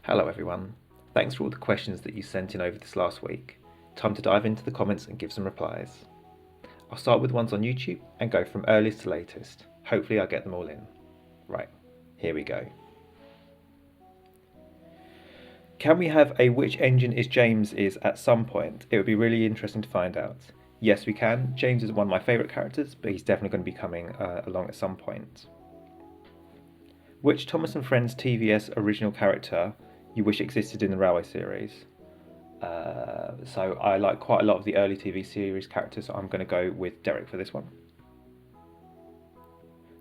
Hello everyone, thanks for all the questions that you sent in over this last week. Time to dive into the comments and give some replies. I'll start with ones on YouTube and go from earliest to latest. Hopefully I get them all in. Right, here we go. Can we have a which engine is James is at some point? It would be really interesting to find out. Yes, we can. James is one of my favourite characters, but he's definitely going to be coming along at some point. Which Thomas and Friends TVS original character you wish existed in the Railway series? So I like quite a lot of the early TV series characters, so I'm going to go with Derek for this one.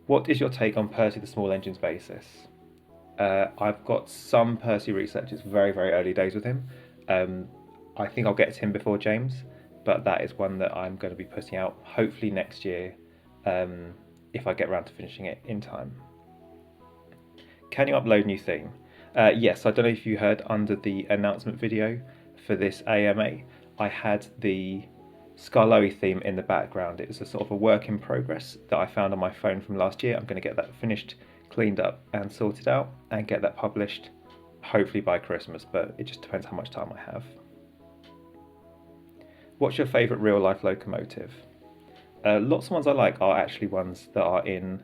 What is your take on Percy the Small Engines basis? I've got some Percy research. It's very, very early days with him. I think I'll get to him before James, but that is one that I'm going to be putting out hopefully next year, if I get around to finishing it in time. Can you upload new theme? Yes, I don't know if you heard under the announcement video for this AMA, I had the Scarloey theme in the background. It was a sort of a work in progress that I found on my phone from last year. I'm going to get that finished, cleaned up and sorted out and get that published hopefully by Christmas, but it just depends how much time I have. What's your favourite real life locomotive? Lots of ones I like are actually ones that are in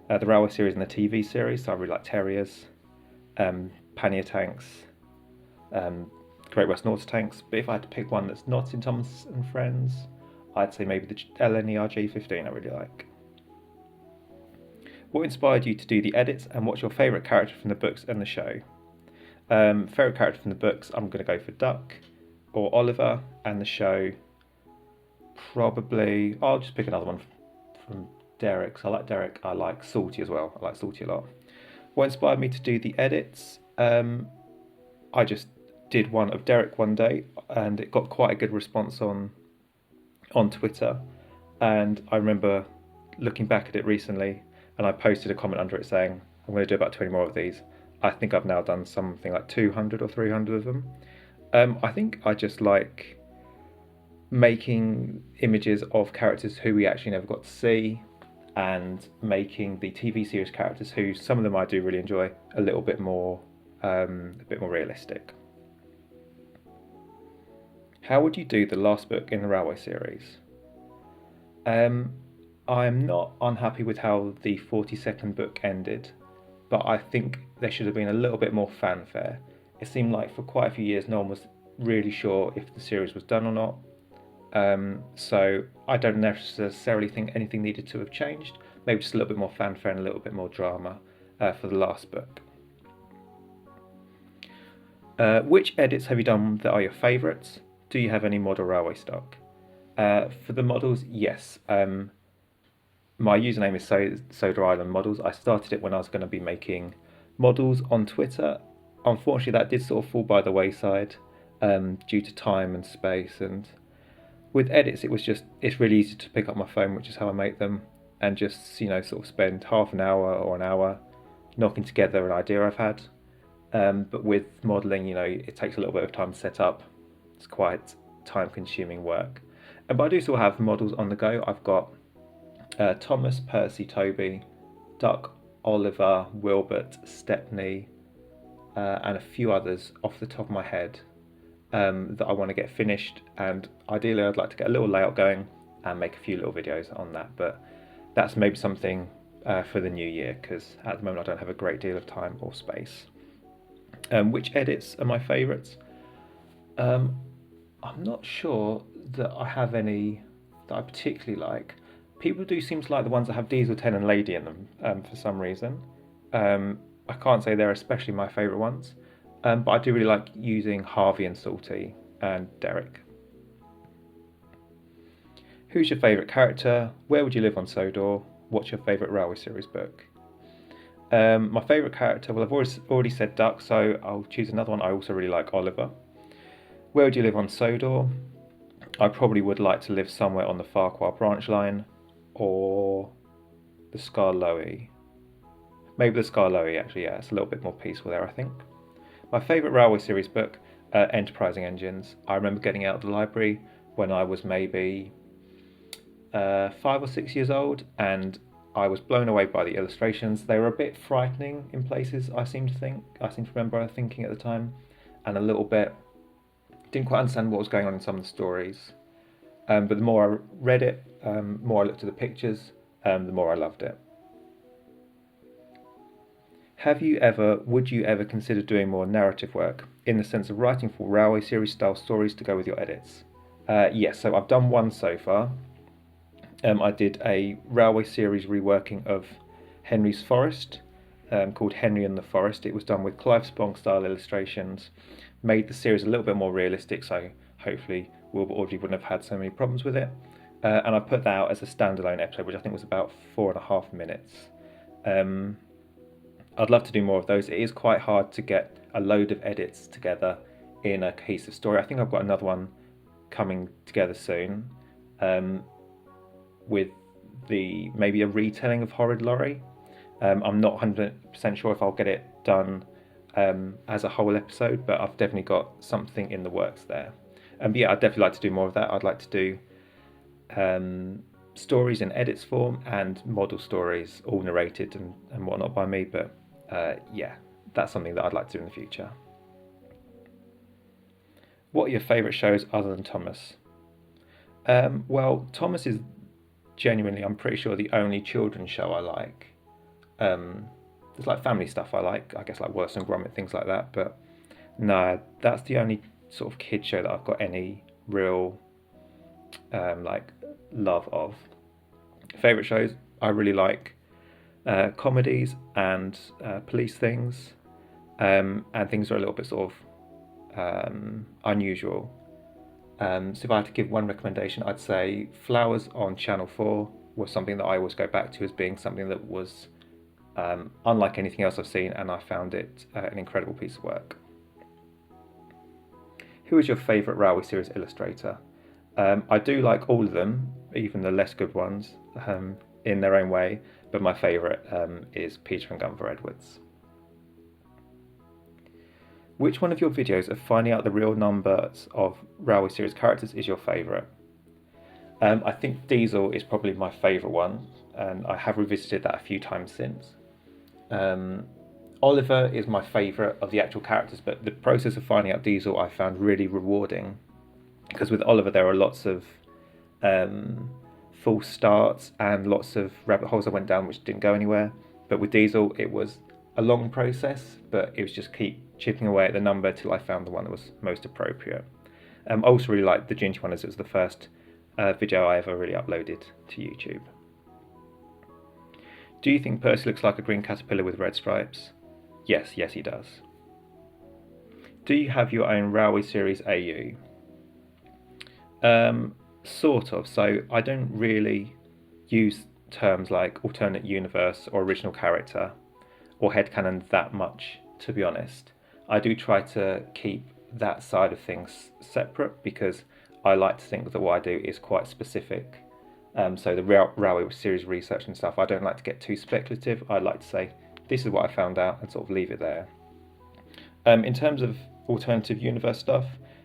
the Railway series and the TV series, so I really like Terriers, Pannier tanks, Great West North tanks, but if I had to pick one that's not in Thomas and Friends, I'd say maybe the LNER J15 I really like. What inspired you to do the edits, and what's your favourite character from the books and the show? Favourite character from the books, I'm going to go for Duck or Oliver, and the show, probably, I'll just pick another one from Derek. So I like Derek, I like Salty as well, I like Salty a lot. What inspired me to do the edits? I just did one of Derek one day and it got quite a good response on Twitter, and I remember looking back at it recently and I posted a comment under it saying I'm going to do about 20 more of these. I think I've now done something like 200 or 300 of them. I think I just like making images of characters who we actually never got to see, and making the TV series characters, who some of them I do really enjoy, a little bit more realistic. How would you do the last book in the Railway series? I'm not unhappy with how the 42nd book ended, but I think there should have been a little bit more fanfare. It seemed like for quite a few years no one was really sure if the series was done or not. So I don't necessarily think anything needed to have changed. Maybe just a little bit more fanfare and a little bit more drama for the last book. Which edits have you done that are your favourites? Do you have any model railway stock? For the models, yes. My username is Sodor Island Models. I started it when I was going to be making models on Twitter. Unfortunately, that did sort of fall by the wayside due to time and space, and with edits it's really easy to pick up my phone, which is how I make them, and just sort of spend half an hour or an hour knocking together an idea I've had. But with modelling, it takes a little bit of time to set up. It's quite time consuming work. But I do still have models on the go. I've got Thomas, Percy, Toby, Duck, Oliver, Wilbert, Stepney, and a few others off the top of my head that I want to get finished, and ideally I'd like to get a little layout going and make a few little videos on that, but that's maybe something for the new year, because at the moment I don't have a great deal of time or space. Which edits are my favourites? I'm not sure that I have any that I particularly like. People do seem to like the ones that have Diesel 10 and Lady in them for some reason. I can't say they're especially my favourite ones, but I do really like using Harvey and Salty and Derek. Who's your favourite character? Where would you live on Sodor? What's your favourite Railway series book? My favourite character, well, I've already said Duck, so I'll choose another one. I also really like Oliver. Where would you live on Sodor? I probably would like to live somewhere on the Farquhar branch line, or the Scarloey. Maybe the Scarloey, actually, yeah, it's a little bit more peaceful there, I think. My favourite Railway series book, Enterprising Engines. I remember getting out of the library when I was maybe 5 or 6 years old, and I was blown away by the illustrations. They were a bit frightening in places, I seem to remember thinking at the time, and a little bit, didn't quite understand what was going on in some of the stories. But the more I read it, the more I looked at the pictures, the more I loved it. Would you ever consider doing more narrative work, in the sense of writing full railway series style stories to go with your edits? Yes, so I've done one so far. I did a railway series reworking of Henry's Forest, called Henry and the Forest. It was done with Clive Spong style illustrations, made the series a little bit more realistic, so hopefully Wilbur Audrey wouldn't have had so many problems with it. And I put that out as a standalone episode, which I think was about 4.5 minutes. I'd love to do more of those. It is quite hard to get a load of edits together in a cohesive story. I think I've got another one coming together soon, with maybe a retelling of Horrid Laurie. I'm not 100% sure if I'll get it done as a whole episode, but I've definitely got something in the works there. Yeah, I'd definitely like to do more of that. I'd like to do stories in edits form and model stories, all narrated and whatnot by me, but yeah, that's something that I'd like to do in the future. What are your favourite shows other than Thomas? Well, Thomas is genuinely, I'm pretty sure, the only children's show I like. There's like family stuff I like, I guess, like Wallace and Gromit, things like that, but no, that's the only sort of kid show that I've got any real like love of. Favourite shows, I really like comedies and police things, and things are a little bit sort of unusual. So if I had to give one recommendation, I'd say Flowers on Channel 4 was something that I always go back to as being something that was unlike anything else I've seen, and I found it an incredible piece of work. Who is your favourite railway series illustrator? I do like all of them, even the less good ones, in their own way, but my favourite is Peter and Gunvor Edwards. Which one of your videos of finding out the real numbers of railway series characters is your favourite? I think Diesel is probably my favourite one, and I have revisited that a few times since. Oliver is my favourite of the actual characters, but the process of finding out Diesel I found really rewarding, because with Oliver there are lots of false starts and lots of rabbit holes I went down which didn't go anywhere. But with Diesel it was a long process, but it was just keep chipping away at the number till I found the one that was most appropriate. I also really liked the Gingy one, as it was the first video I ever really uploaded to YouTube. Do you think Percy looks like a green caterpillar with red stripes? Yes, he does. Do you have your own railway series AU? Sort of. So I don't really use terms like alternate universe or original character or headcanon that much, to be honest. I do try to keep that side of things separate, because I like to think that what I do is quite specific. So the railway series research and stuff, I don't like to get too speculative. I like to say, this is what I found out, and sort of leave it there. In terms of alternative universe stuff,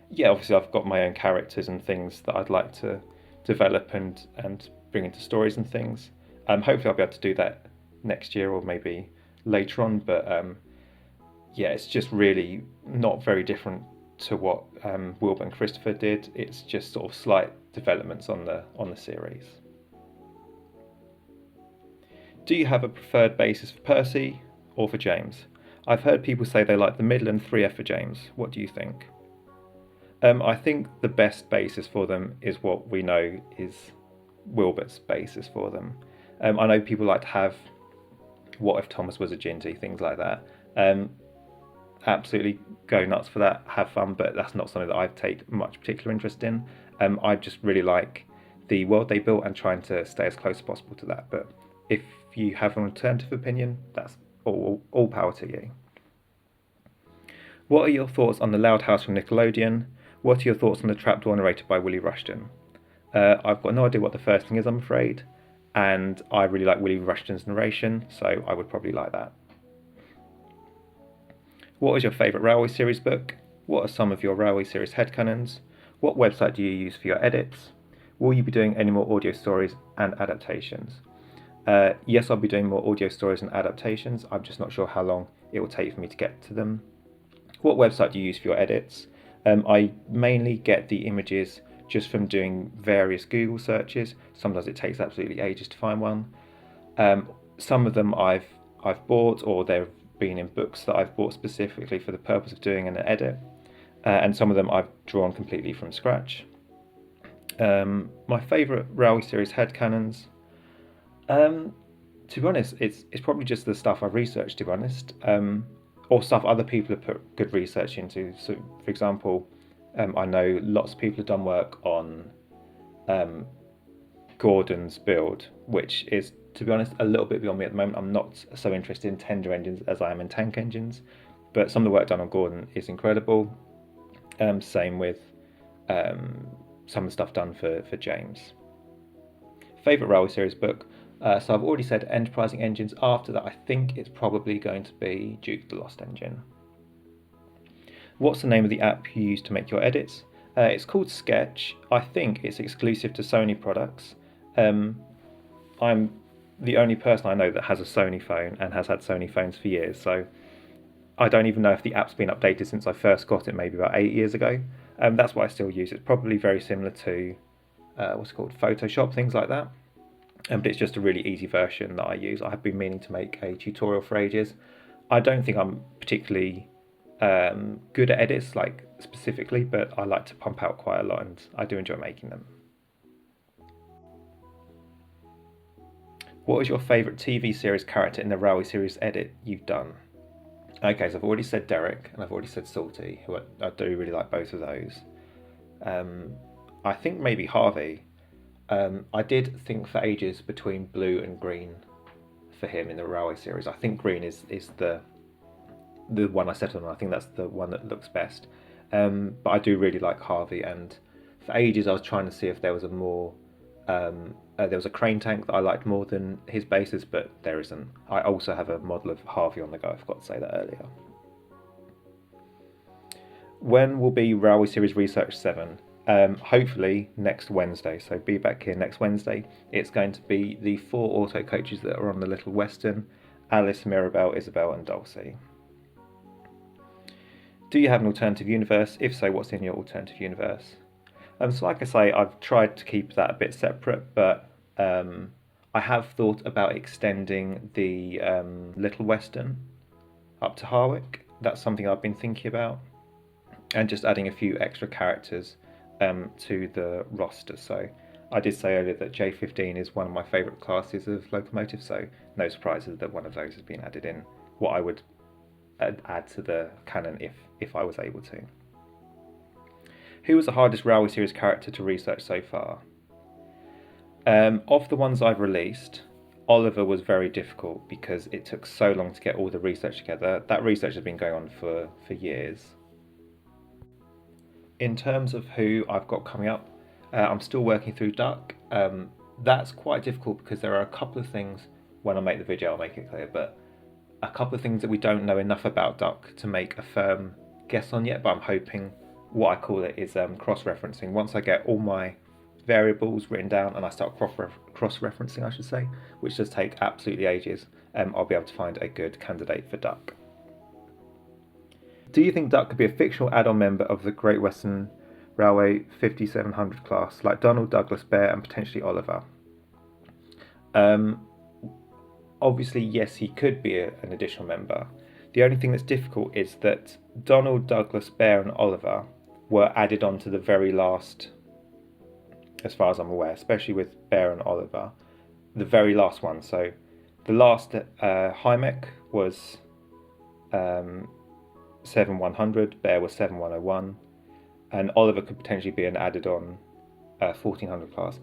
yeah, obviously I've got my own characters and things that I'd like to develop and bring into stories and things. Hopefully I'll be able to do that next year or maybe later on, but yeah, it's just really not very different to what Wilbur and Christopher did. It's just sort of slight developments on the series. Do you have a preferred basis for Percy or for James? I've heard people say they like the middle and 3F for James. What do you think? I think the best basis for them is what we know is Wilbur's basis for them. I know people like to have what if Thomas was a Ginty, things like that. Absolutely go nuts for that, have fun, but that's not something that I take much particular interest in. I just really like the world they built and trying to stay as close as possible to that. But if you have an alternative opinion, that's all power to you. What are your thoughts on The Loud House from Nickelodeon? What are your thoughts on The Trapdoor narrated by Willie Rushton? I've got no idea what the first thing is, I'm afraid, and I really like Willie Rushton's narration, so I would probably like that. What is your favourite railway series book? What are some of your railway series headcanons? What website do you use for your edits? Will you be doing any more audio stories and adaptations? Yes, I'll be doing more audio stories and adaptations. I'm just not sure how long it will take for me to get to them. What website do you use for your edits? I mainly get the images just from doing various Google searches. Sometimes it takes absolutely ages to find one. Some of them I've bought, or they've been in books that I've bought specifically for the purpose of doing an edit, and some of them I've drawn completely from scratch. My favourite Railway series headcanons, to be honest, it's probably just the stuff I've researched, to be honest, or stuff other people have put good research into. So, for example, I know lots of people have done work on Gordon's build, which is, to be honest, a little bit beyond me at the moment. I'm not so interested in tender engines as I am in tank engines, but some of the work done on Gordon is incredible. Same with some of the stuff done for James. Favourite Railway series book. So I've already said Enterprising Engines. After that, I think it's probably going to be Duke the Lost Engine. What's the name of the app you use to make your edits? It's called Sketch. I think it's exclusive to Sony products. I'm the only person I know that has a Sony phone and has had Sony phones for years, so I don't even know if the app's been updated since I first got it, maybe about 8 years ago. That's what I still use. It's probably very similar to what's it called, Photoshop, things like that. But it's just a really easy version that I use. I have been meaning to make a tutorial for ages. I don't think I'm particularly good at edits, like specifically, but I like to pump out quite a lot, and I do enjoy making them. What is your favourite TV series character in the Railway series edit you've done? Okay, so I've already said Derek, and I've already said Salty, who I do really like both of those. I think maybe Harvey. I did think for ages between blue and green for him in the Railway series. I think green is the one I settled on. I think that's the one that looks best. But I do really like Harvey, and for ages I was trying to see if there was a more there was a crane tank that I liked more than his bases, but there isn't. I also have a model of Harvey on the go. I forgot to say that earlier. When will be Railway Series Research 7? Hopefully next Wednesday, so be back here next Wednesday. It's going to be the 4 auto coaches that are on the Little Western: Alice, Mirabelle, Isabel and Dulcie. Do you have an alternative universe? If so, what's in your alternative universe? So like I say, I've tried to keep that a bit separate, but I have thought about extending the Little Western up to Harwick. That's something I've been thinking about, and just adding a few extra characters to the roster. So I did say earlier that J15 is one of my favourite classes of locomotive, so no surprises that one of those has been added in. What I would add to the canon if I was able to. Who was the hardest Railway Series character to research so far? Of the ones I've released, Oliver was very difficult because it took so long to get all the research together. That research has been going on for years. In terms of who I've got coming up, I'm still working through Duck. That's quite difficult because there are a couple of things, when I make the video I'll make it clear, but a couple of things that we don't know enough about Duck to make a firm guess on yet, but I'm hoping what I call it is cross-referencing. Once I get all my variables written down and I start cross-referencing, I should say, which does take absolutely ages, I'll be able to find a good candidate for Duck. Do you think Duck could be a fictional add-on member of the Great Western Railway 5700 class, like Donald, Douglas, Bear and potentially Oliver? Obviously, yes, he could be an additional member. The only thing that's difficult is that Donald, Douglas, Bear and Oliver were added on to the very last, as far as I'm aware, especially with Bear and Oliver, the very last one. So the last Hymek was 7100, Bear was 7101, and Oliver could potentially be an added on 1400 class.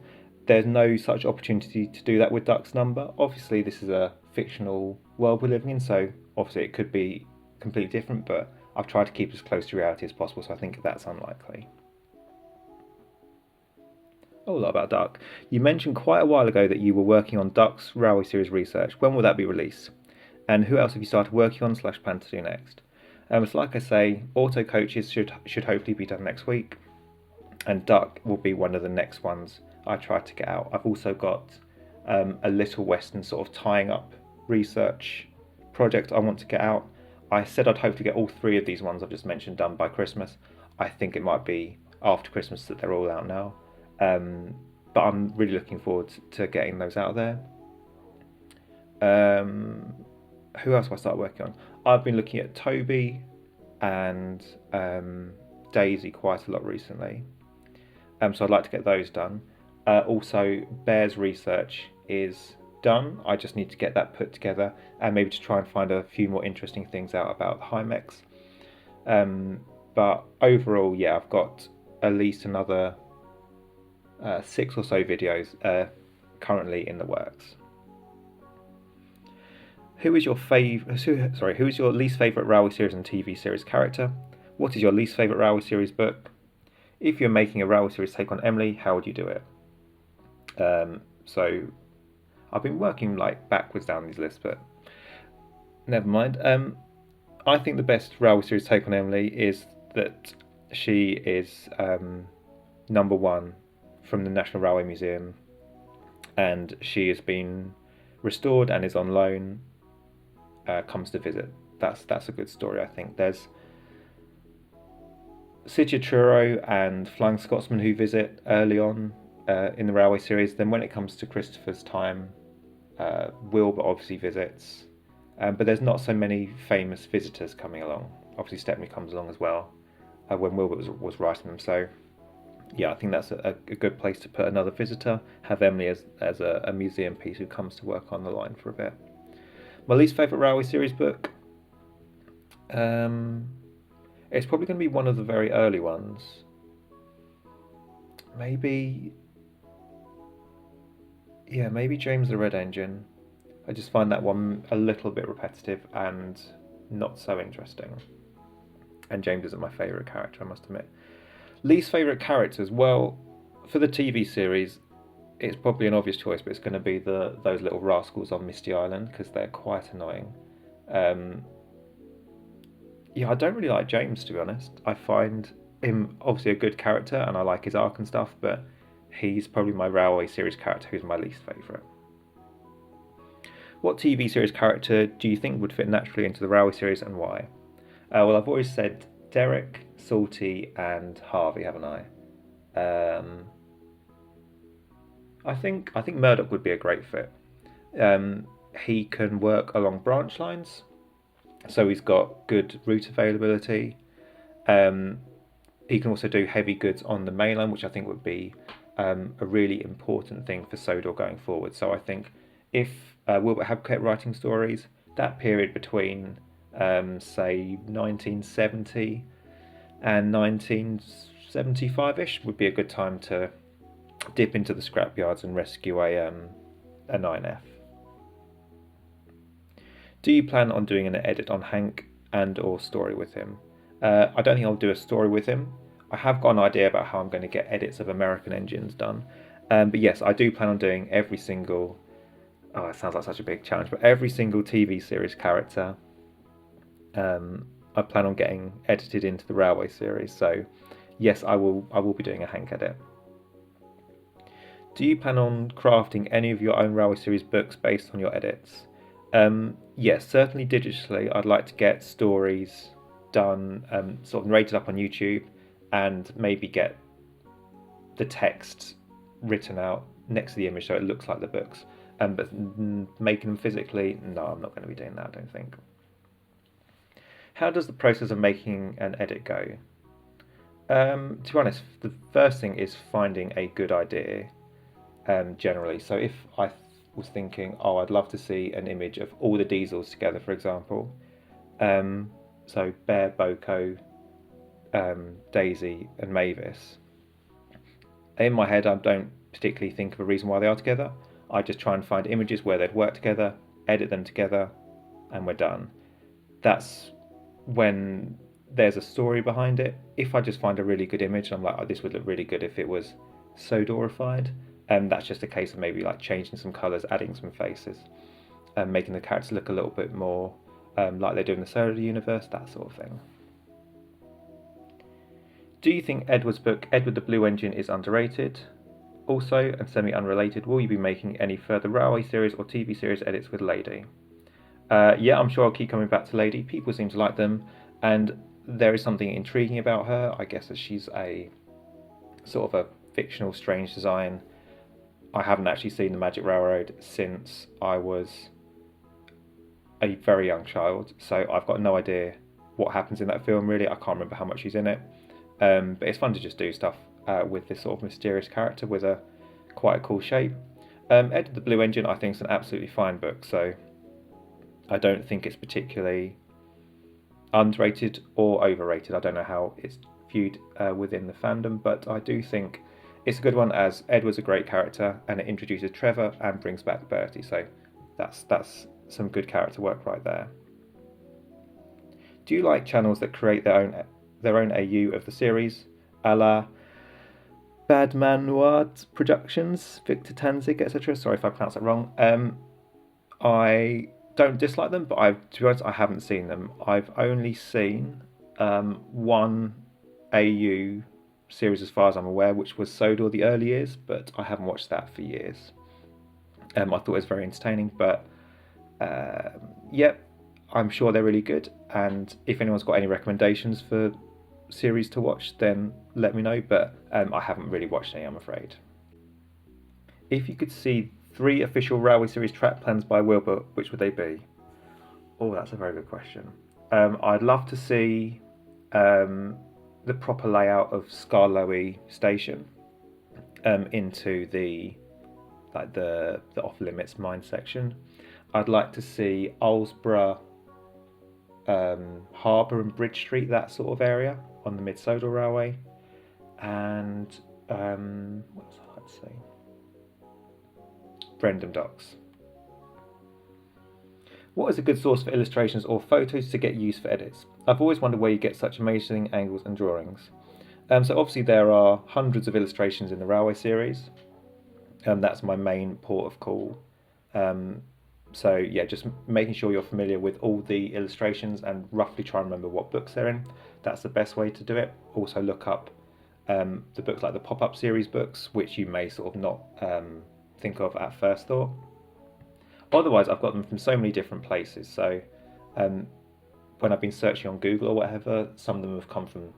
There's no such opportunity to do that with Duck's number. Obviously this is a fictional world we're living in, so obviously it could be completely different, but I've tried to keep as close to reality as possible, so I think that's unlikely. Oh, a lot about Duck. You mentioned quite a while ago that you were working on Duck's Railway Series research. When will that be released? And who else have you started working on / plan to do next? So like I say, auto coaches should hopefully be done next week, and Duck will be one of the next ones I try to get out. I've also got a little western sort of tying up research project I want to get out. I said I'd hope to get all 3 of these ones I've just mentioned done by Christmas. I think it might be after Christmas that they're all out now. But I'm really looking forward to getting those out there. Who else have I started working on? I've been looking at Toby and Daisy quite a lot recently. So I'd like to get those done. Also, Bear's research is done. I just need to get that put together and maybe to try and find a few more interesting things out about the Hymex. But overall, yeah, I've got at least another 6 or so videos currently in the works. Who is your least favourite Railway series and TV series character? What is your least favourite Railway series book? If you're making a Railway series take on Emily, how would you do it? So I've been working like backwards down these lists, but never mind. I think the best Railway series take on Emily is that she is number 1 from the National Railway Museum, and she has been restored and is on loan. Comes to visit. That's a good story. I think there's City of Truro and Flying Scotsman who visit early on in the Railway series. Then when it comes to Christopher's time, Wilbur obviously visits, but there's not so many famous visitors coming along. Obviously Stepney comes along as well when Wilbur was writing them. So yeah, I think that's a good place to put another visitor. Have Emily as a museum piece who comes to work on the line for a bit. My least favourite Railway series book? It's probably going to be one of the very early ones. Maybe James the Red Engine. I just find that one a little bit repetitive and not so interesting. And James isn't my favourite character, I must admit. Least favourite characters? Well, for the TV series, it's probably an obvious choice, but it's going to be those little rascals on Misty Island, because they're quite annoying. Yeah, I don't really like James, to be honest. I find him obviously a good character, and I like his arc and stuff, but he's probably my Railway series character who's my least favourite. What TV series character do you think would fit naturally into the Railway series, and why? Well, I've always said Derek, Salty, and Harvey, haven't I? I think Murdoch would be a great fit. He can work along branch lines, so he's got good route availability. He can also do heavy goods on the main line, which I think would be a really important thing for Sodor going forward. So I think if Wilbur had kept writing stories, that period between say 1970 and 1975-ish would be a good time to dip into the scrapyards and rescue a 9F. Do you plan on doing an edit on Hank and or story with him? I don't think I'll do a story with him. I have got an idea about how I'm going to get edits of American engines done. But yes, I do plan on doing every single... Oh, it sounds like such a big challenge, but every single TV series character I plan on getting edited into the Railway series. So yes, I will be doing a Hank edit. Do you plan on crafting any of your own Railway series books based on your edits? Yes, certainly digitally. I'd like to get stories done, sort of narrated up on YouTube, and maybe get the text written out next to the image so it looks like the books. But making them physically, no, I'm not going to be doing that, I don't think. How does the process of making an edit go? To be honest, the first thing is finding a good idea, generally. So if I was thinking, oh, I'd love to see an image of all the diesels together, for example. So Bear, Boko, Daisy and Mavis. In my head, I don't particularly think of a reason why they are together. I just try and find images where they'd work together, edit them together, and we're done. That's when there's a story behind it. If I just find a really good image, I'm like, oh, this would look really good if it was Sodorified. That's just a case of maybe like changing some colours, adding some faces, and making the characters look a little bit more like they do in the Sodor universe, that sort of thing. Do you think Edward's book, Edward the Blue Engine, is underrated? Also, and semi-unrelated, will you be making any further railway series or TV series edits with Lady? Yeah, I'm sure I'll keep coming back to Lady. People seem to like them, and there is something intriguing about her. I guess that she's a sort of a fictional, strange design. I haven't actually seen the Magic Railroad since I was a very young child, so I've got no idea what happens in that film. Really, I can't remember how much she's in it. But it's fun to just do stuff with this sort of mysterious character with a quite a cool shape. Ed of the Blue Engine, I think, is an absolutely fine book, so I don't think it's particularly underrated or overrated. I don't know how it's viewed within the fandom, but I do think it's a good one, as Ed was a great character and it introduces Trevor and brings back Bertie, so that's some good character work right there. Do you like channels that create their own AU of the series, a la Badmanward Productions, Victor Tanzig, etc.? Sorry if I pronounced that wrong. I don't dislike them, but to be honest, I haven't seen them. I've only seen one AU series as far as I'm aware, which was Sodor the early years, but I haven't watched that for years. I thought it was very entertaining, but yep, I'm sure they're really good, and if anyone's got any recommendations for series to watch, then let me know, but I haven't really watched any, I'm afraid. If you could see 3 official railway series track plans by Wilbur, which would they be? Oh, that's a very good question. I'd love to see the proper layout of Skarloey Station into the off limits mine section. I'd like to see Olsborough Harbour and Bridge Street, that sort of area on the Mid Sodor Railway, and what else I'd like to see? Brendam Docks. What is a good source for illustrations or photos to get used for edits? I've always wondered where you get such amazing angles and drawings. So obviously there are hundreds of illustrations in the Railway series. That's my main port of call. So yeah, just making sure you're familiar with all the illustrations and roughly try and remember what books they're in. That's the best way to do it. Also look up the books like the pop-up series books, which you may sort of not think of at first thought. Otherwise, I've got them from so many different places. So when I've been searching on Google or whatever, some of them have come from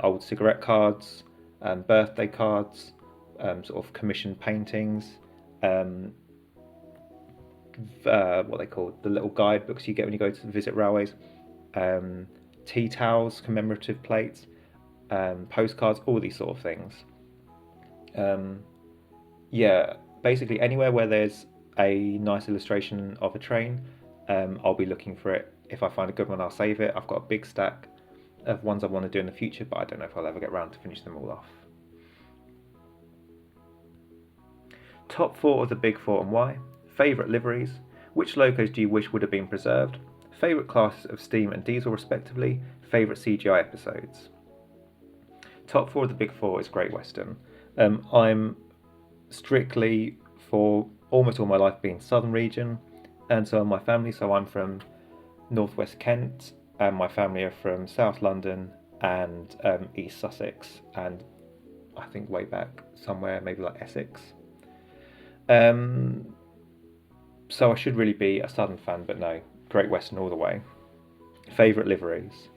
old cigarette cards, birthday cards, sort of commissioned paintings, what they call the little guidebooks you get when you go to visit railways, tea towels, commemorative plates, postcards, all these sort of things. Yeah, basically anywhere where there's a nice illustration of a train, I'll be looking for it. If I find a good one, I'll save it. I've got a big stack of ones I want to do in the future, but I don't know if I'll ever get around to finish them all off. Top 4 of the Big Four and why? Favourite liveries? Which logos do you wish would have been preserved? Favourite classes of steam and diesel respectively? Favourite CGI episodes? Top 4 of the Big Four is Great Western. I'm strictly, for almost all my life, been Southern region, and so are my family. So I'm from Northwest Kent, and my family are from South London and East Sussex, and I think way back somewhere maybe like Essex. So I should really be a Southern fan, but no, Great Western all the way. Favourite liveries?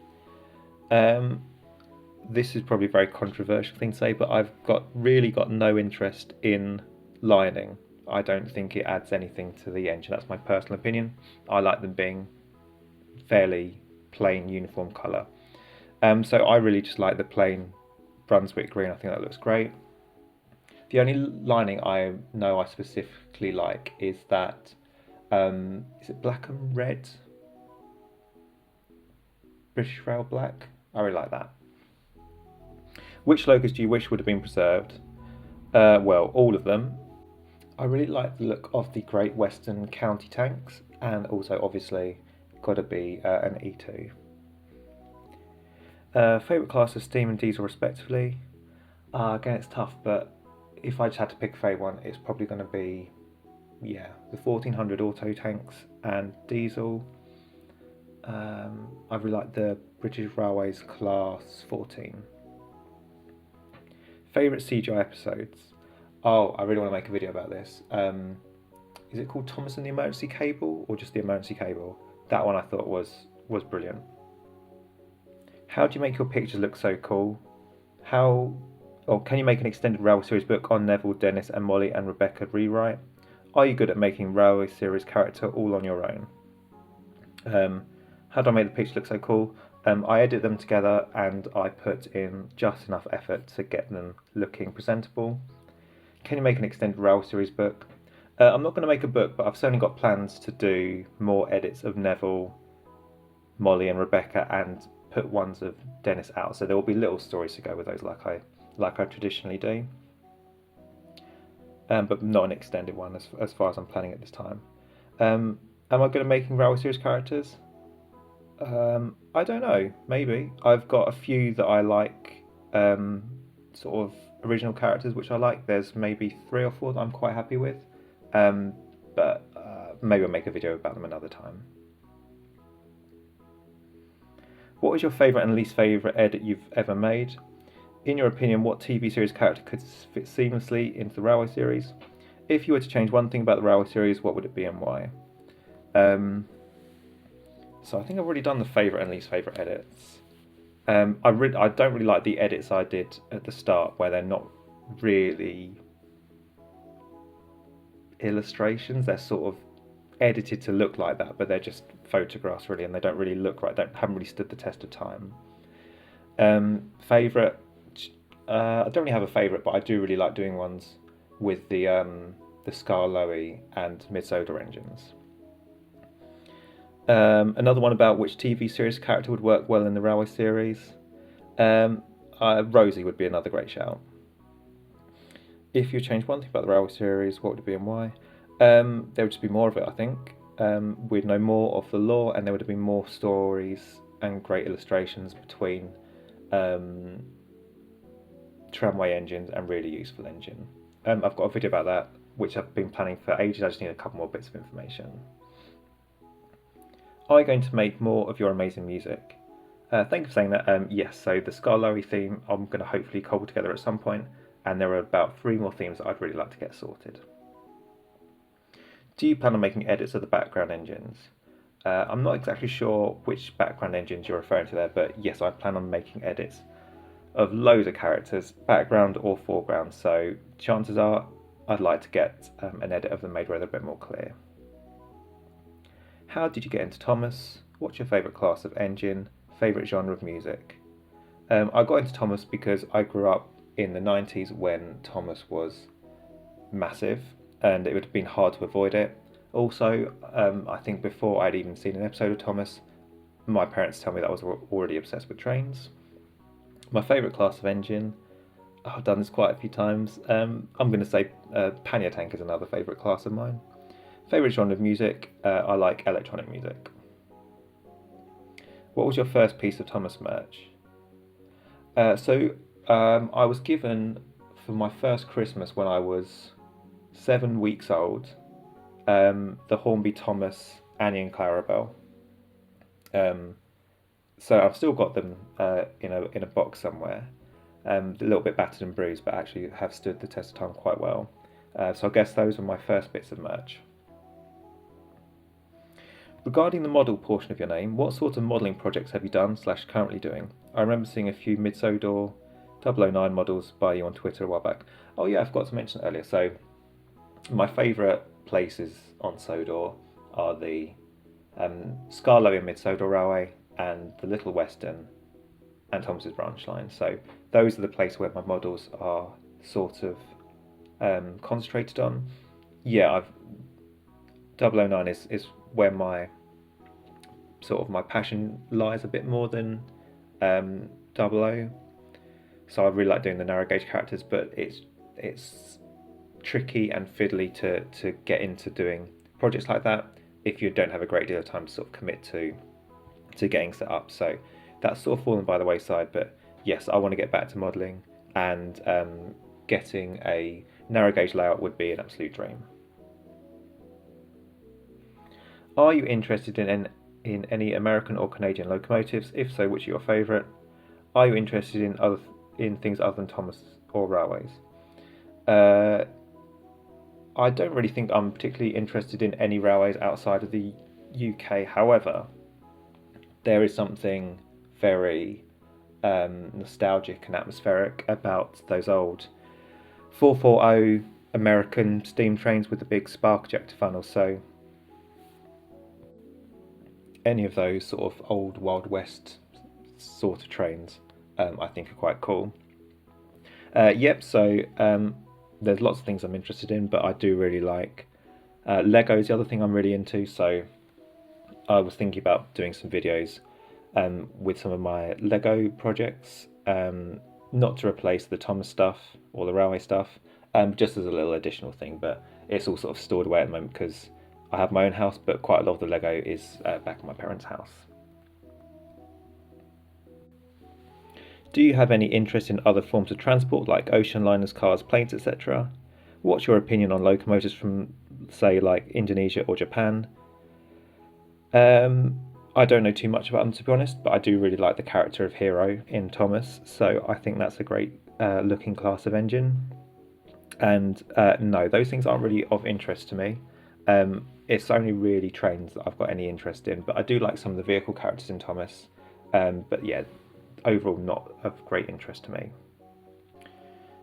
This is probably a very controversial thing to say, but I've really got no interest in lining. I don't think it adds anything to the engine. That's my personal opinion. I like them being fairly plain uniform colour. So I really just like the plain Brunswick green. I think that looks great. The only lining I know I specifically like is that, is it black and red? British Rail black? I really like that. Which logos do you wish would have been preserved? Well, all of them. I really like the look of the Great Western County tanks, and also obviously got to be an E2. Favourite class of steam and diesel respectively? Again, it's tough, but if I just had to pick a favourite one, it's probably going to be, yeah, the 1400 auto tanks and diesel. I really like the British Railways Class 14. Favourite CGI episodes? Oh, I really want to make a video about this. Is it called Thomas and the Emergency Cable, or just the Emergency Cable? That one I thought was brilliant. How do you make your pictures look so cool? Can you make an extended Railway series book on Neville, Dennis, and Molly and Rebecca rewrite? Are you good at making Railway series character all on your own? How do I make the pictures look so cool? I edit them together and I put in just enough effort to get them looking presentable. Can you make an extended Railway series book? I'm not going to make a book, but I've certainly got plans to do more edits of Neville, Molly, and Rebecca, and put ones of Dennis out. So there will be little stories to go with those, like I traditionally do, but not an extended one as far as I'm planning at this time. Am I good at making Railway series characters? I don't know. Maybe I've got a few that I like, sort of original characters which I like. There's maybe 3 or 4 that I'm quite happy with. But maybe I'll make a video about them another time. What was your favourite and least favourite edit you've ever made? In your opinion, what TV series character could fit seamlessly into the Railway series? If you were to change one thing about the Railway series, what would it be and why? So I think I've already done the favourite and least favourite edits. I don't really like the edits I did at the start, where they're not really illustrations. They're sort of edited to look like that, but they're just photographs really, and they don't really look right. Haven't really stood the test of time. Favourite, I don't really have a favourite, but I do really like doing ones with the Scar Lowy and Mid-Sodor engines. Another one about which TV series character would work well in the Railway series. Rosie would be another great shout. If you change one thing about the Railway series, what would it be and why? There would just be more of it, I think. We'd know more of the lore, and there would have been more stories and great illustrations between tramway engines and really useful engine. I've got a video about that, which I've been planning for ages. I just need a couple more bits of information. Are you going to make more of your amazing music? Thank you for saying that. Yes, so the Scar Lowy theme I'm going to hopefully cobble together at some point, and there are about 3 more themes that I'd really like to get sorted. Do you plan on making edits of the background engines? I'm not exactly sure which background engines you're referring to there, but yes, I plan on making edits of loads of characters, background or foreground, so chances are I'd like to get an edit of them made where they're a bit more clear. How did you get into Thomas? What's your favourite class of engine? Favourite genre of music? I got into Thomas because I grew up in the 90s when Thomas was massive, and it would have been hard to avoid it. Also, I think before I'd even seen an episode of Thomas, my parents tell me that I was already obsessed with trains. My favourite class of engine, I've done this quite a few times. I'm going to say pannier tank is another favourite class of mine. Favourite genre of music, I like electronic music. What was your first piece of Thomas merch? I was given for my first Christmas when I was 7 weeks old, the Hornby Thomas Annie and Clarabelle. So I've still got them in a box somewhere, a little bit battered and bruised, but actually have stood the test of time quite well. So I guess those were my first bits of merch. Regarding the model portion of your name, what sort of modelling projects have you done / currently doing? I remember seeing a few Mid-Sodor 009 models by you on Twitter a while back. Oh yeah, I forgot to mention earlier. So my favourite places on Sodor are the Scar Lowy and Mid-Sodor Railway and the Little Western and Thomas's branch line. So those are the places where my models are sort of concentrated on. Yeah, 009 is where my passion lies a bit more than 00. So I really like doing the narrow gauge characters, but it's tricky and fiddly to get into doing projects like that if you don't have a great deal of time to sort of commit to getting set up. So that's sort of fallen by the wayside, but yes, I want to get back to modelling, and getting a narrow gauge layout would be an absolute dream. Are you interested in any American or Canadian locomotives? If so, which are your favourite? Are you interested in things other than Thomas or railways? Uh, I don't really think I'm particularly interested in any railways outside of the UK. However, there is something very nostalgic and atmospheric about those old 440 American steam trains with the big spark ejector funnels. So any of those sort of old Wild West sort of trains, I think are quite cool. Yep. So there's lots of things I'm interested in, but I do really like Lego is the other thing I'm really into. So I was thinking about doing some videos with some of my Lego projects, not to replace the Thomas stuff or the railway stuff, just as a little additional thing. But it's all sort of stored away at the moment because I have my own house, but quite a lot of the Lego is back at my parents' house. Do you have any interest in other forms of transport like ocean liners, cars, planes, etc.? What's your opinion on locomotives from, say, like Indonesia or Japan? I don't know too much about them, to be honest, but I do really like the character of Hero in Thomas, so I think that's a great looking class of engine. And no, those things aren't really of interest to me. It's only really trains that I've got any interest in, but I do like some of the vehicle characters in Thomas. But yeah, overall not of great interest to me.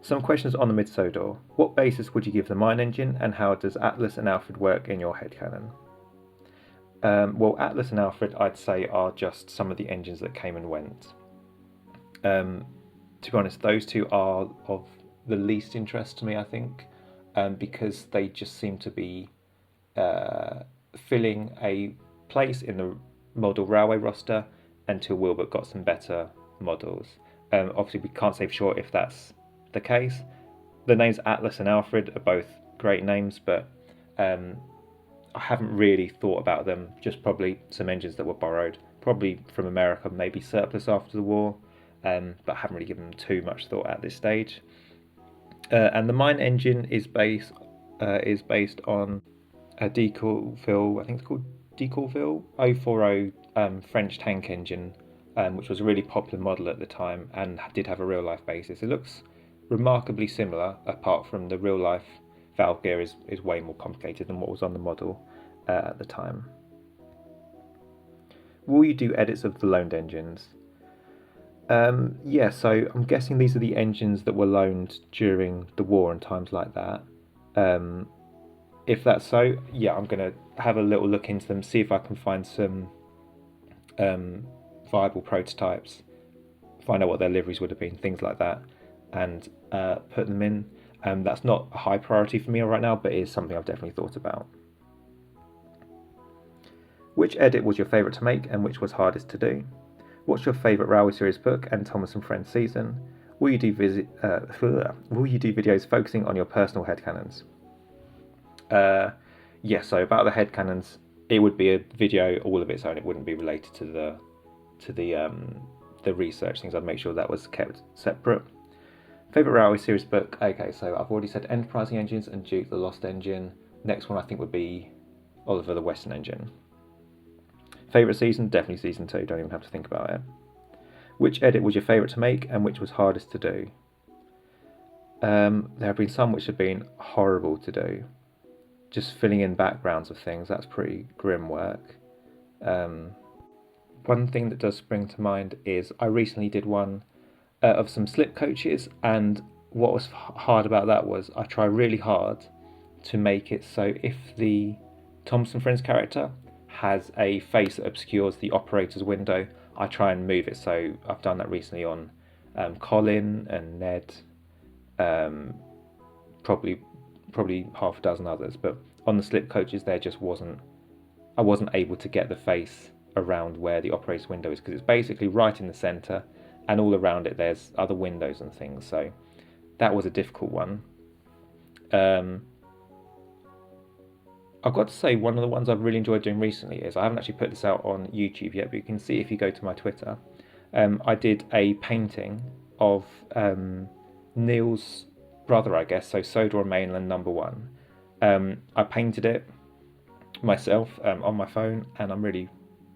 Some questions on the mid-Sodor. What basis would you give the mine engine, and how does Atlas and Alfred work in your headcanon? Well, Atlas and Alfred, I'd say, are just some of the engines that came and went. To be honest, those two are of the least interest to me, I think, because they just seem to be filling a place in the model railway roster until Wilbert got some better models. Obviously, we can't say for sure if that's the case. The names Atlas and Alfred are both great names, but I haven't really thought about them. Just probably some engines that were borrowed, probably from America, maybe surplus after the war, but I haven't really given them too much thought at this stage. And the mine engine is based on a Decauville, I think it's called Decauville 040 French tank engine, which was a really popular model at the time and did have a real life basis. It looks remarkably similar, apart from the real life valve gear is way more complicated than what was on the model at the time. Will you do edits of the loaned engines? Yeah, so I'm guessing these are the engines that were loaned during the war and times like that. If that's so, yeah, I'm going to have a little look into them, see if I can find some viable prototypes, find out what their liveries would have been, things like that, and put them in. That's not a high priority for me right now, but it is something I've definitely thought about. Which edit was your favourite to make and which was hardest to do? What's your favourite Railway Series book and Thomas and Friends season? Will you do videos focusing on your personal headcanons? Yeah, so about the headcanons, it would be a video all of its own. It wouldn't be related to the research things. I'd make sure that was kept separate. Favourite Railway Series book? Okay, so I've already said Enterprising Engines and Duke the Lost Engine. Next one I think would be Oliver the Western Engine. Favourite season? Definitely season 2, don't even have to think about it. Which edit was your favourite to make and which was hardest to do? There have been some which have been horrible to do. Just filling in backgrounds of things, that's pretty grim work. One thing that does spring to mind is I recently did one of some slip coaches, and what was hard about that was I try really hard to make it so if the Thompson Friends character has a face that obscures the operator's window, I try and move it. So I've done that recently on Colin and Ned, probably half a dozen others, but on the slip coaches I wasn't able to get the face around where the operator's window is, because it's basically right in the centre and all around it there's other windows and things, so that was a difficult one. I've got to say, one of the ones I've really enjoyed doing recently is, I haven't actually put this out on YouTube yet, but you can see if you go to my Twitter, I did a painting of Neil's brother, I guess, so Sodor Mainland #1. I painted it myself on my phone, and I'm really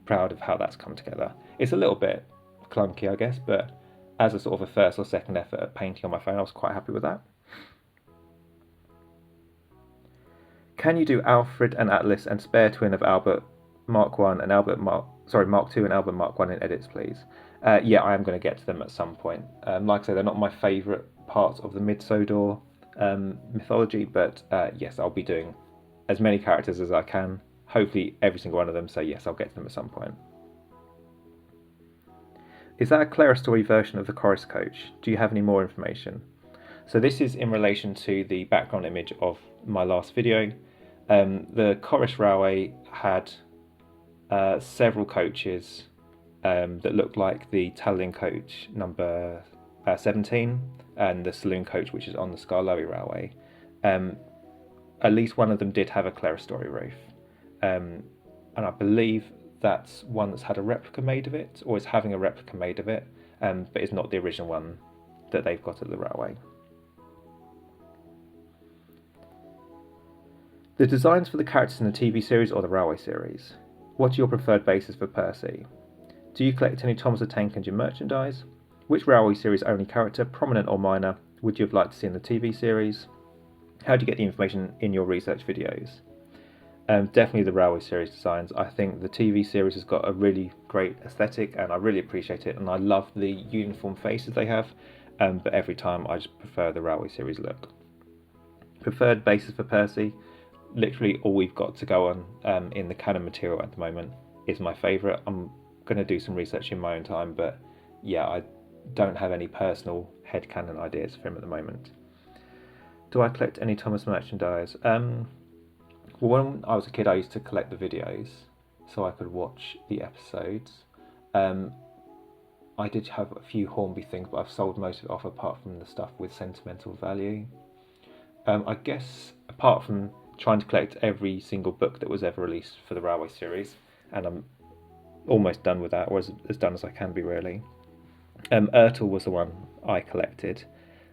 proud of how that's come together. It's a little bit clunky, I guess, but as a sort of a first or second effort at painting on my phone, I was quite happy with that. Can you do Alfred and Atlas and spare twin of Albert Mark 1 and Mark 2 and Albert Mark 1 in edits, please? Yeah, I am going to get to them at some point. Like I say, they're not my favourite parts of the mid-Sodor mythology, but yes, I'll be doing as many characters as I can, hopefully every single one of them, so yes, I'll get to them at some point. Is that a clerestory version of the chorus coach? Do you have any more information? So this is in relation to the background image of my last video. The chorus railway had several coaches that looked like the Tallinn coach number 17 and the saloon coach, which is on the Skarloey railway. At least one of them did have a clerestory roof, and I believe that's one that's had a replica made of it, or is having a replica made of it, but is not the original one that they've got at the railway. The designs for the characters in the TV series or the railway series? What are your preferred bases for Percy? Do you collect any Thomas the Tank Engine merchandise? Which railway series only character, prominent or minor, would you have liked to see in the TV series? How do you get the information in your research videos? Definitely the railway series designs. I think the TV series has got a really great aesthetic and I really appreciate it, and I love the uniform faces they have, but every time I just prefer the railway series look. Preferred bases for Percy? Literally all we've got to go on in the canon material at the moment is my favourite. I'm going to do some research in my own time, but yeah, I don't have any personal headcanon ideas for him at the moment. Do I collect any Thomas merchandise? Well, when I was a kid, I used to collect the videos so I could watch the episodes. I did have a few Hornby things, but I've sold most of it off apart from the stuff with sentimental value. I guess apart from trying to collect every single book that was ever released for the Railway series, and I'm almost done with that, or as done as I can be really. Ertl was the one I collected.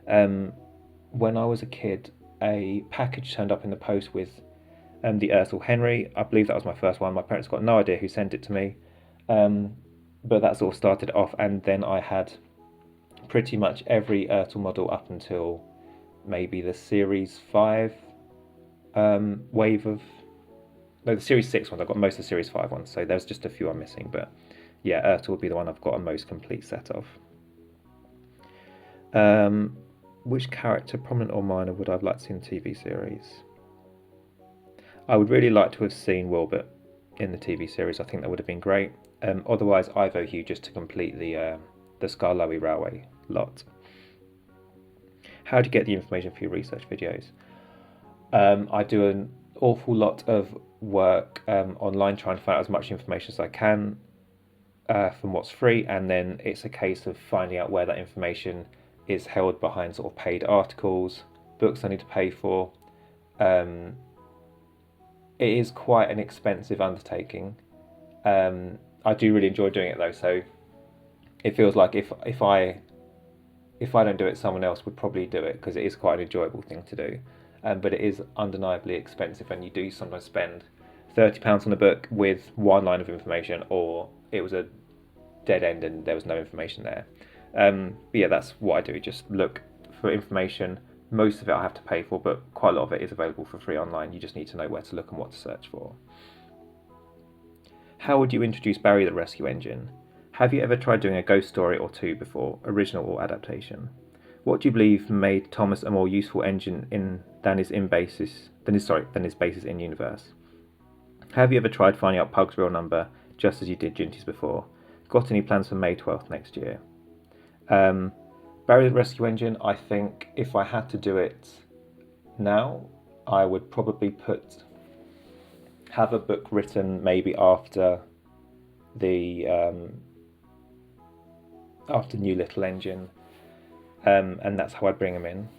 When I was a kid, a package turned up in the post with the Ertl Henry. I believe that was my first one. My parents got no idea who sent it to me, but that sort of started off, and then I had pretty much every Ertl model up until maybe the Series 5 wave of... No, the Series 6 ones. I've got most of the Series 5 ones, so there's just a few I'm missing, but yeah, Ertl would be the one I've got a most complete set of. Which character, prominent or minor, would I have liked to see in the TV series? I would really like to have seen Wilbert in the TV series. I think that would have been great. Otherwise, Ivo Hugh just to complete the Skarloey Railway lot. How do you get the information for your research videos? I do an awful lot of work online trying to find out as much information as I can from what's free, and then it's a case of finding out where that information is held behind sort of paid articles, books I need to pay for. It is quite an expensive undertaking. I do really enjoy doing it though, so it feels like if I don't do it, someone else would probably do it, because it is quite an enjoyable thing to do. But it is undeniably expensive, and you do sometimes spend £30 on a book with one line of information, or it was a dead end and there was no information there. But yeah, that's what I do, just look for information. Most of it I have to pay for, but quite a lot of it is available for free online. You just need to know where to look and what to search for. How would you introduce Barry the Rescue Engine? Have you ever tried doing a ghost story or two before, original or adaptation? What do you believe made Thomas a more useful engine than his basis in universe? Have you ever tried finding out Pug's real number, just as you did Ginty's before? Got any plans for May 12th next year? Barry the Rescue Engine, I think if I had to do it now, I would probably have a book written maybe after the after New Little Engine, and that's how I'd bring him in.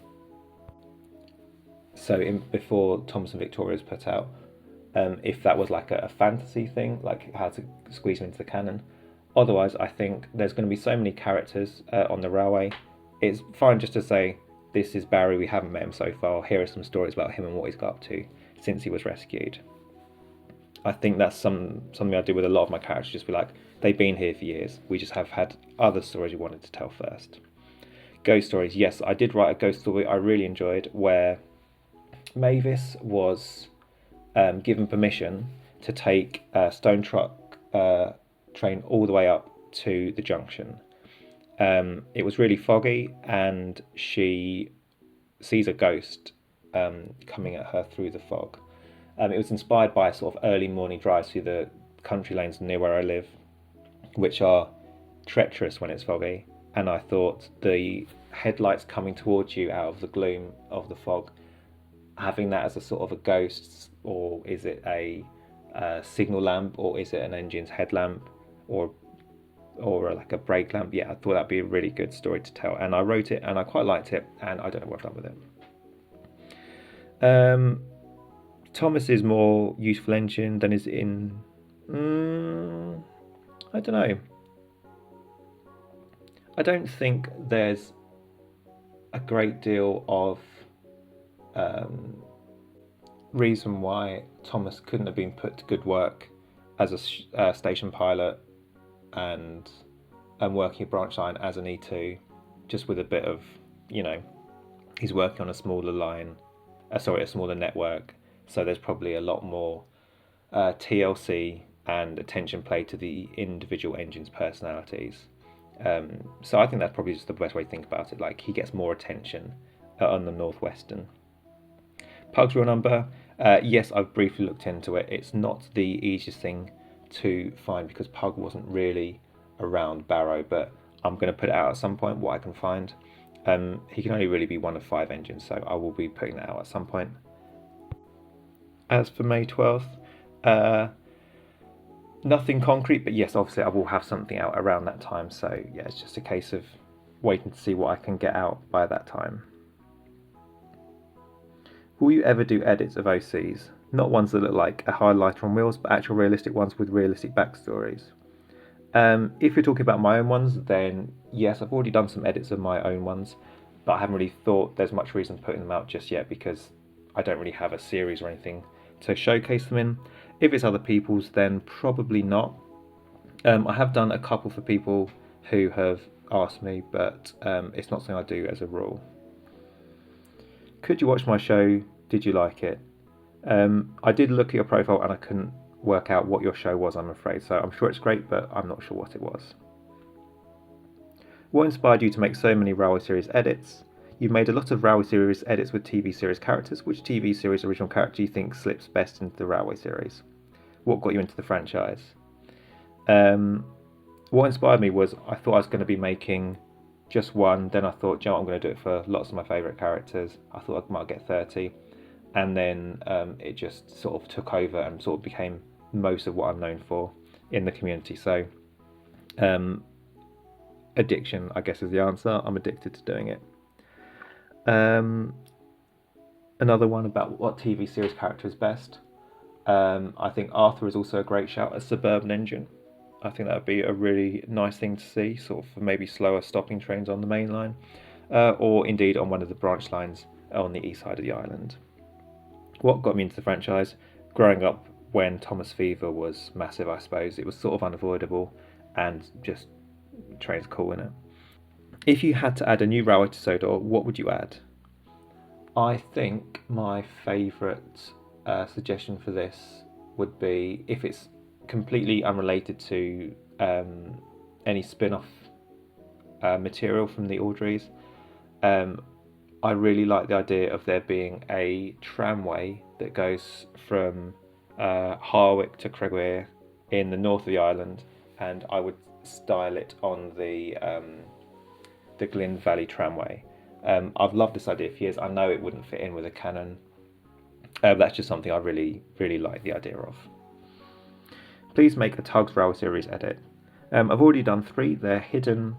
So before Thomas and Victoria was put out, if that was like a fantasy thing, like how to squeeze him into the canon. Otherwise, I think there's going to be so many characters on the railway. It's fine just to say, this is Barry, we haven't met him so far, here are some stories about him and what he's got up to since he was rescued. I think that's something I do with a lot of my characters, just be like, they've been here for years, we just have had other stories we wanted to tell first. Ghost stories, yes, I did write a ghost story I really enjoyed, where Mavis was given permission to take a stone truck train all the way up to the junction. It was really foggy, and she sees a ghost coming at her through the fog. It was inspired by sort of early morning drives through the country lanes near where I live, which are treacherous when it's foggy. And I thought the headlights coming towards you out of the gloom of the fog, having that as a sort of a ghost, or is it a signal lamp, or is it an engine's headlamp, or like a brake lamp? Yeah, I thought that'd be a really good story to tell, and I wrote it, and I quite liked it, and I don't know what I've done with it. Thomas is more useful engine than is in. I don't know. I don't think there's a great deal of reason why Thomas couldn't have been put to good work as a station pilot and working a branch line as an E2, just with a bit of, he's working on a smaller line, a smaller network, so there's probably a lot more TLC and attention paid to the individual engines' personalities. So I think that's probably just the best way to think about it. Like, he gets more attention on the Northwestern. Pug's real number, yes, I've briefly looked into it. It's not the easiest thing to find because Pug wasn't really around Barrow, but I'm going to put it out at some point what I can find. He can only really be one of 5 engines, so I will be putting that out at some point. As for May 12th, nothing concrete, but yes, obviously I will have something out around that time, so yeah, it's just a case of waiting to see what I can get out by that time. Will you ever do edits of OCs? Not ones that look like a highlighter on wheels, but actual realistic ones with realistic backstories. If you're talking about my own ones, then yes, I've already done some edits of my own ones, but I haven't really thought there's much reason putting them out just yet because I don't really have a series or anything to showcase them in. If it's other people's, then probably not. I have done a couple for people who have asked me, but it's not something I do as a rule. Could you watch my show? Did you like it? I did look at your profile and I couldn't work out what your show was, I'm afraid, so I'm sure it's great, but I'm not sure what it was. What inspired you to make so many Railway Series edits? You've made a lot of Railway Series edits with TV series characters. Which TV series original character do you think slips best into the Railway Series? What got you into the franchise? What inspired me was I thought I was going to be making just one, then I thought, I'm going to do it for lots of my favourite characters. I thought I might get 30, and then it just sort of took over and sort of became most of what I'm known for in the community. So addiction, I guess, is the answer. I'm addicted to doing it. Another one about what TV series character is best. I think Arthur is also a great shout as Suburban Engine. I think that would be a really nice thing to see, sort of for maybe slower stopping trains on the main line, or indeed on one of the branch lines on the east side of the island. What got me into the franchise? Growing up when Thomas Fever was massive, I suppose. It was sort of unavoidable, and just trains cool in it. If you had to add a new railway to Sodor, what would you add? I think my favourite suggestion for this would be, if it's completely unrelated to any spin-off material from the Audreys, I really like the idea of there being a tramway that goes from Harwick to Cregwere in the north of the island, and I would style it on the Glyn Valley Tramway. I've loved this idea for years. I know it wouldn't fit in with a canon. That's just something I really, really like the idea of. Please make a Tugs Rail Series edit. I've already done 3. They're hidden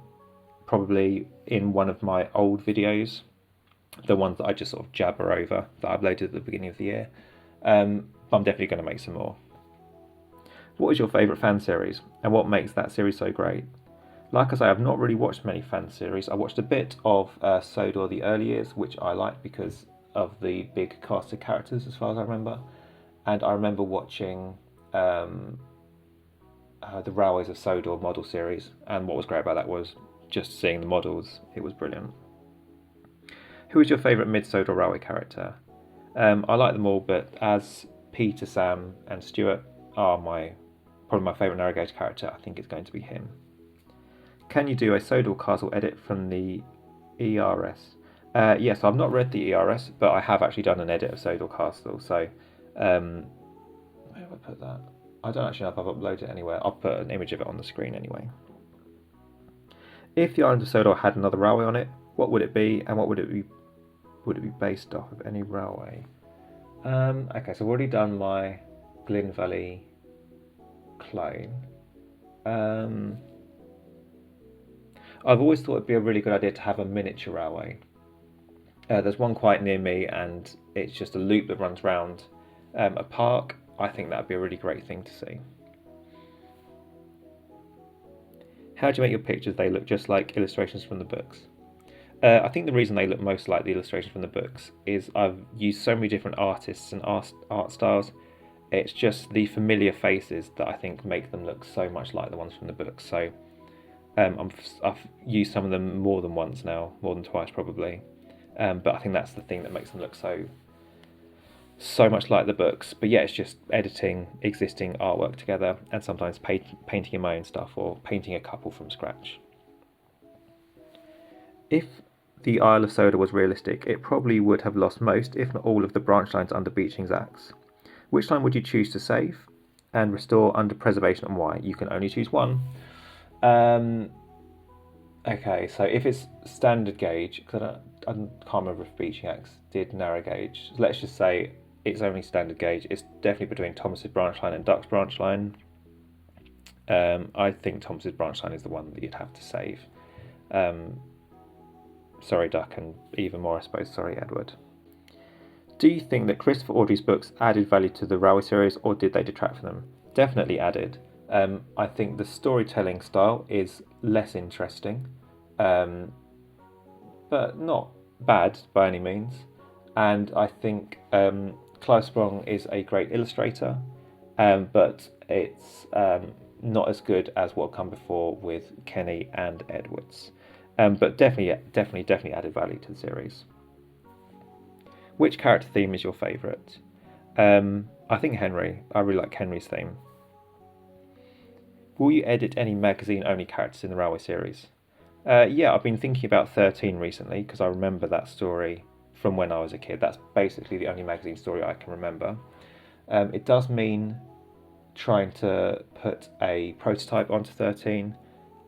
probably in one of my old videos, the ones that I just sort of jabber over that I uploaded at the beginning of the year. I'm definitely going to make some more. What is your favourite fan series, and what makes that series so great? Like I say, I've not really watched many fan series. I watched a bit of Sodor the early years, which I liked because of the big cast of characters, as far as I remember. And I remember watching the Railways of Sodor model series, and what was great about that was just seeing the models. It was brilliant. Who is your favourite mid-Sodor Railway character? I like them all, but as Peter, Sam, and Stuart are probably my favourite narrow gauge character. I think it's going to be him. Can you do a Sodor castle edit from the ERS? Yes, I've not read the ERS, but I have actually done an edit of Sodor Castle. So, where have I put that? I don't actually know if I've uploaded it anywhere. I'll put an image of it on the screen anyway. If the island of Sodor had another railway on it, what would it be, and what would it be? Would it be based off of any railway? Okay, so I've already done my Glyn Valley clone. I've always thought it'd be a really good idea to have a miniature railway. There's one quite near me, and it's just a loop that runs round a park. I think that'd be a really great thing to see. How do you make your pictures? They look just like illustrations from the books. I think the reason they look most like the illustrations from the books is I've used so many different artists and art styles. It's just the familiar faces that I think make them look so much like the ones from the books. So I've used some of them more than once now, more than twice probably. But I think that's the thing that makes them look so much like the books. But yeah, it's just editing existing artwork together and sometimes painting in my own stuff or painting a couple from scratch. If the Isle of Sodor was realistic, it probably would have lost most, if not all, of the branch lines under Beeching's axe. Which line would you choose to save and restore under preservation, and why? You can only choose one. Okay, so if it's standard gauge, because I can't remember if Beeching axe did narrow gauge, so let's just say it's only standard gauge. It's definitely between Thomas's branch line and Duck's branch line. I think Thomas's branch line is the one that you'd have to save. Sorry, Duck, and even more, I suppose, sorry, Edward. Do you think that Christopher Audrey's books added value to the Railway series, or did they detract from them? Definitely added. I think the storytelling style is less interesting, but not bad by any means. And I think Clive Sprong is a great illustrator, but it's not as good as what come before with Kenny and Edwards. But definitely added value to the series. Which character theme is your favourite? I think Henry. I really like Henry's theme. Will you edit any magazine-only characters in the Railway series? Yeah, I've been thinking about 13 recently because I remember that story from when I was a kid. That's basically the only magazine story I can remember. It does mean trying to put a prototype onto 13.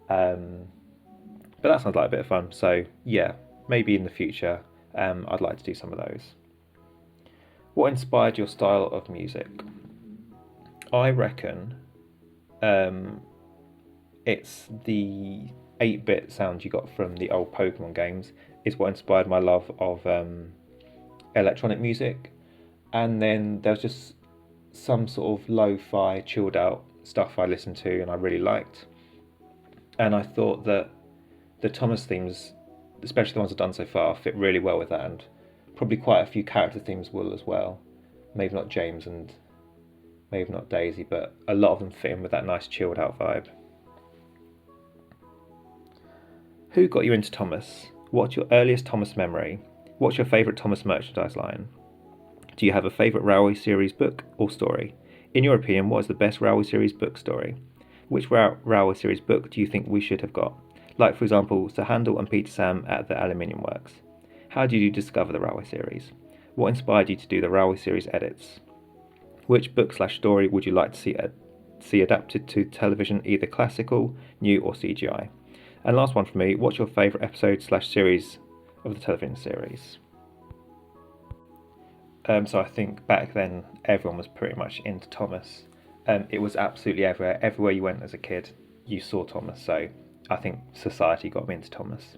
But that sounds like a bit of fun, so yeah, maybe in the future I'd like to do some of those. What inspired your style of music? I reckon it's the 8-bit sound you got from the old Pokemon games is what inspired my love of electronic music. And then there was just some sort of lo-fi, chilled out stuff I listened to and I really liked. And I thought that the Thomas themes, especially the ones I've done so far, fit really well with that, and probably quite a few character themes will as well. Maybe not James and maybe not Daisy, but a lot of them fit in with that nice chilled out vibe. Who got you into Thomas? What's your earliest Thomas memory? What's your favourite Thomas merchandise line? Do you have a favourite Railway series book or story? In your opinion, what is the best Railway series book story? Which Railway series book do you think we should have got? Like, for example, Sir Handel and Peter Sam at the Aluminium Works. How did you discover the Railway series? What inspired you to do the Railway series edits? Which book/story would you like to see adapted to television, either classical, new or CGI? And last one for me, what's your favourite episode/series of the television series? So I think back then everyone was pretty much into Thomas. It was absolutely everywhere. Everywhere you went as a kid, you saw Thomas. So I think society got me into Thomas.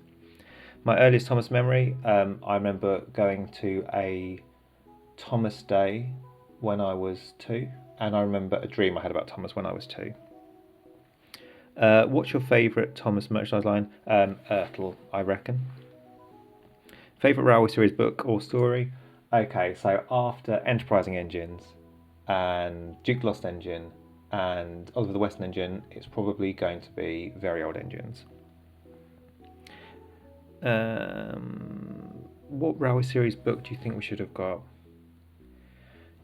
My earliest Thomas memory, I remember going to a Thomas Day when I was 2, and I remember a dream I had about Thomas when I was 2. What's your favourite Thomas merchandise line? Ertl, I reckon. Favourite Railway series book or story? Okay, so after Enterprising Engines and Duke Lost Engine and Oliver the Western Engine, it's probably going to be Very Old Engines. What Railway series book do you think we should have got?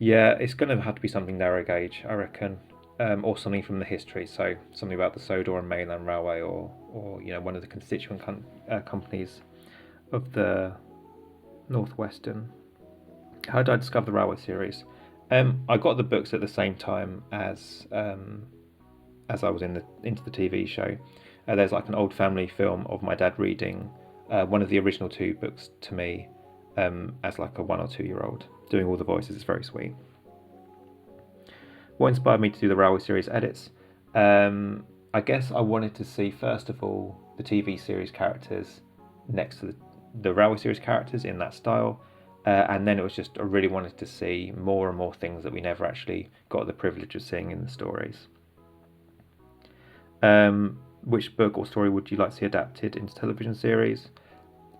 Yeah, it's going to have to be something narrow gauge, I reckon, or something from the history. So something about the Sodor and Mainland Railway, or one of the constituent companies of the Northwestern. How did I discover the Railway series? I got the books at the same time as I was into the TV show. There's like an old family film of my dad reading one of the original two books to me as like a 1 or 2 year old, doing all the voices. It's very sweet. What inspired me to do the Railway series edits? I guess I wanted to see, first of all, the TV series characters next to the Railway series characters in that style. And then it was just I really wanted to see more and more things that we never actually got the privilege of seeing in the stories. Which book or story would you like to see adapted into television series?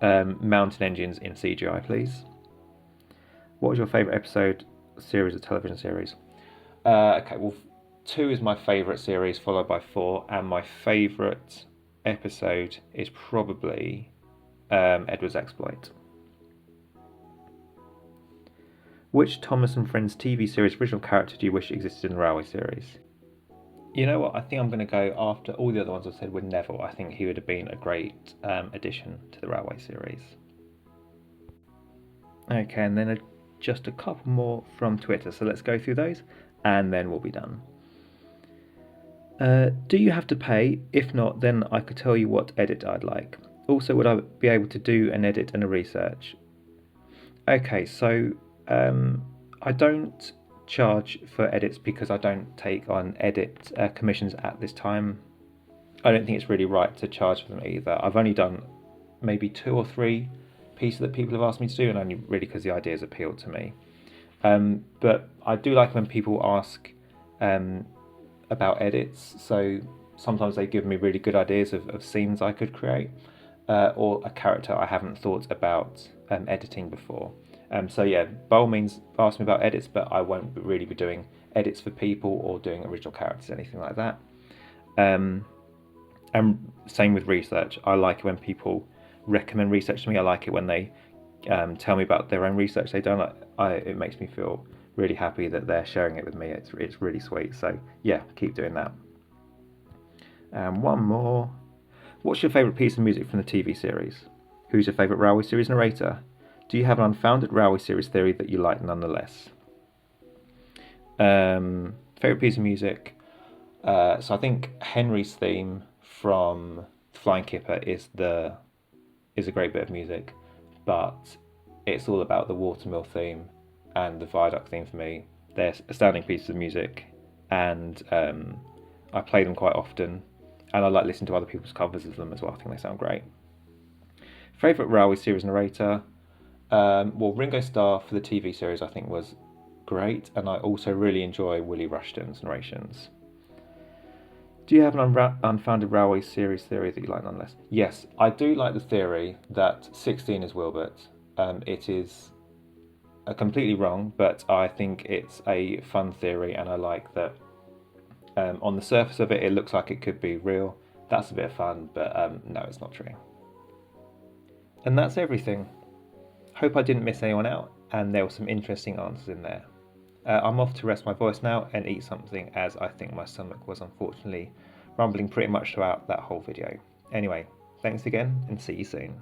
Mountain Engines in CGI, please. What was your favourite episode, series, of television series? Okay, well, 2 is my favourite series, followed by 4, and my favourite episode is probably Edward's Exploit. Which Thomas and Friends TV series original character do you wish existed in the Railway series? You know what, I think I'm going to go after all the other ones I've said with Neville. I think he would have been a great addition to the Railway series. Okay, and then just a couple more from Twitter, so let's go through those and then we'll be done. Do you have to pay? If not, then I could tell you what edit I'd like. Also, would I be able to do an edit and a research? Okay, so I don't charge for edits because I don't take on edit commissions at this time. I don't think it's really right to charge for them either. I've only done maybe 2 or 3 pieces that people have asked me to do, and only really because the ideas appealed to me. But I do like when people ask about edits, so sometimes they give me really good ideas of scenes I could create, or a character I haven't thought about editing before. So yeah, by all means ask me about edits, but I won't really be doing edits for people or doing original characters, anything like that. And same with research. I like it when people recommend research to me. I like it when they tell me about their own research they've done. It makes me feel really happy that they're sharing it with me. It's really sweet. So yeah, keep doing that. One more. What's your favourite piece of music from the TV series? Who's your favourite Railway series narrator? Do you have an unfounded Railway series theory that you like nonetheless? Favourite piece of music? So I think Henry's theme from Flying Kipper is a great bit of music, but it's all about the Watermill theme and the Viaduct theme for me. They're astounding pieces of music, and I play them quite often, and I like listening to other people's covers of them as well. I think they sound great. Favourite Railway series narrator? Well, Ringo Starr for the TV series I think was great, and I also really enjoy Willie Rushton's narrations. Do you have an unfounded Railway series theory that you like nonetheless? Yes, I do like the theory that 16 is Wilbert. It is completely wrong, but I think it's a fun theory, and I like that on the surface of it, it looks like it could be real. That's a bit of fun, but no, it's not true. And that's everything. Hope I didn't miss anyone out, and there were some interesting answers in there. I'm off to rest my voice now and eat something, as I think my stomach was unfortunately rumbling pretty much throughout that whole video. Anyway, thanks again and see you soon.